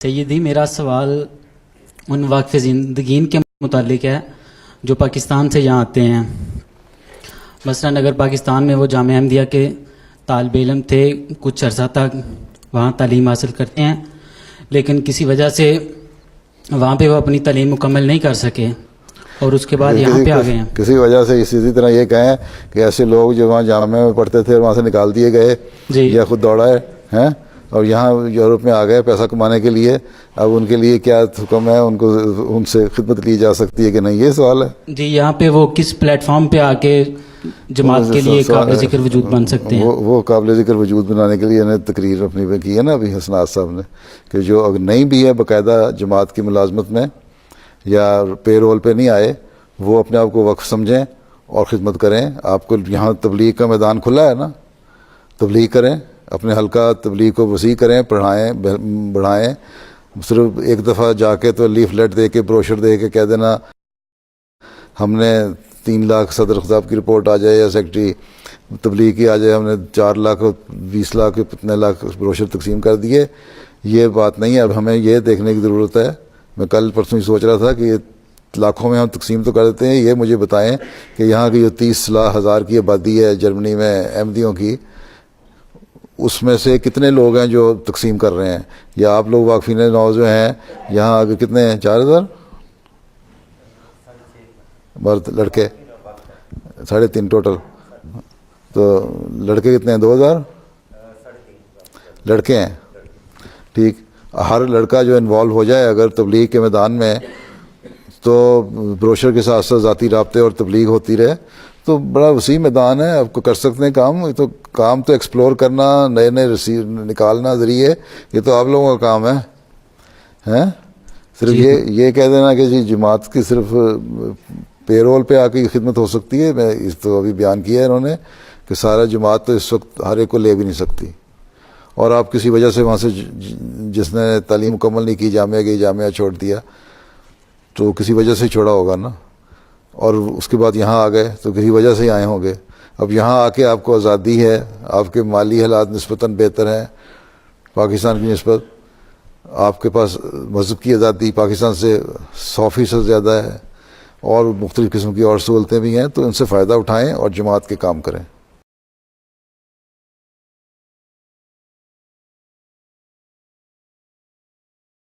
سیدی میرا سوال ان واقف زندگین کے متعلق ہے جو پاکستان سے یہاں آتے ہیں. مثلاً اگر پاکستان میں وہ جامعہ احمدیہ کے طالب علم تھے، کچھ عرصہ تک وہاں تعلیم حاصل کرتے ہیں، لیکن کسی وجہ سے وہاں پہ وہ اپنی تعلیم مکمل نہیں کر سکے اور اس کے بعد یہاں پہ آ گئے ہیں. کسی وجہ سے اسی طرح یہ کہیں کہ ایسے لوگ جو وہاں جامعہ میں پڑھتے تھے وہاں سے نکال دیے گئے یا خود دوڑائے ہیں اور یہاں یورپ میں آ گئے پیسہ کمانے کے لیے. اب ان کے لیے کیا حکم ہے؟ ان کو ان سے خدمت لی جا سکتی ہے کہ نہیں؟ یہ سوال ہے. جی، یہاں پہ وہ کس پلیٹ فارم پہ آ کے جماعت کے لیے قابل ذکر وجود بن سکتے ہیں؟ وہ قابل ذکر وجود بنانے کے لیے انہیں تقریر اپنی پہ کی ہے نا ابھی حسنات صاحب نے، کہ جو اگر نہیں بھی ہے باقاعدہ جماعت کی ملازمت میں یا پے رول پہ نہیں آئے، وہ اپنے آپ کو وقف سمجھیں اور خدمت کریں. آپ کو یہاں تبلیغ کا میدان کھلا ہے نا، تبلیغ کریں، اپنے حلقہ تبلیغ کو وسیع کریں، پڑھائیں بڑھائیں. صرف ایک دفعہ جا کے تو لیف لیٹ دے کے بروشر دے کے کہہ دینا ہم نے 3 لاکھ صدر صاحب کی رپورٹ آ جائے یا سیکرٹری تبلیغ کی آ جائے، ہم نے 4 لاکھ 20 لاکھ اتنے لاکھ بروشر تقسیم کر دیے، یہ بات نہیں ہے. اب ہمیں یہ دیکھنے کی ضرورت ہے. میں کل پرسوں ہی سوچ رہا تھا کہ لاکھوں میں ہم تقسیم تو کر دیتے ہیں، یہ مجھے بتائیں کہ یہاں کی جو 30,000 کی آبادی ہے جرمنی میں احمدیوں کی، اس میں سے کتنے لوگ ہیں جو تقسیم کر رہے ہیں؟ یا آپ لوگ واقفین نوز جو ہیں یہاں آگے کتنے ہیں؟ 4,000 مرد، لڑکے 3.5 ٹوٹل. تو لڑکے کتنے ہیں؟ 2,000 لڑکے ہیں. ٹھیک، ہر لڑکا جو انوالو ہو جائے اگر تبلیغ کے میدان میں، تو بروشر کے ساتھ ساتھ ذاتی رابطے اور تبلیغ ہوتی رہے، تو بڑا وسیع میدان ہے. آپ کو کر سکتے ہیں کام تو ایکسپلور کرنا، نئے نئے نکالنا ذریعے، یہ تو آپ لوگوں کا کام ہے. صرف یہ کہہ دینا کہ جی جماعت کی صرف پے رول پہ آ کے خدمت ہو سکتی ہے. میں اس تو ابھی بیان کیا ہے انہوں نے کہ سارا جماعت تو اس وقت ہر ایک کو لے بھی نہیں سکتی، اور آپ کسی وجہ سے وہاں سے جس نے تعلیم مکمل نہیں کی جامعہ گئی، جامعہ چھوڑ دیا، تو کسی وجہ سے چھوڑا ہوگا نا، اور اس کے بعد یہاں آ گئے تو کسی وجہ سے ہی آئے ہوں گے. اب یہاں آ کے آپ کو آزادی ہے، آپ کے مالی حالات نسبتاً بہتر ہیں پاکستان کی نسبت، آپ کے پاس مذہب کی آزادی پاکستان سے 100% زیادہ ہے، اور مختلف قسم کی اور سہولتیں بھی ہیں، تو ان سے فائدہ اٹھائیں اور جماعت کے کام کریں.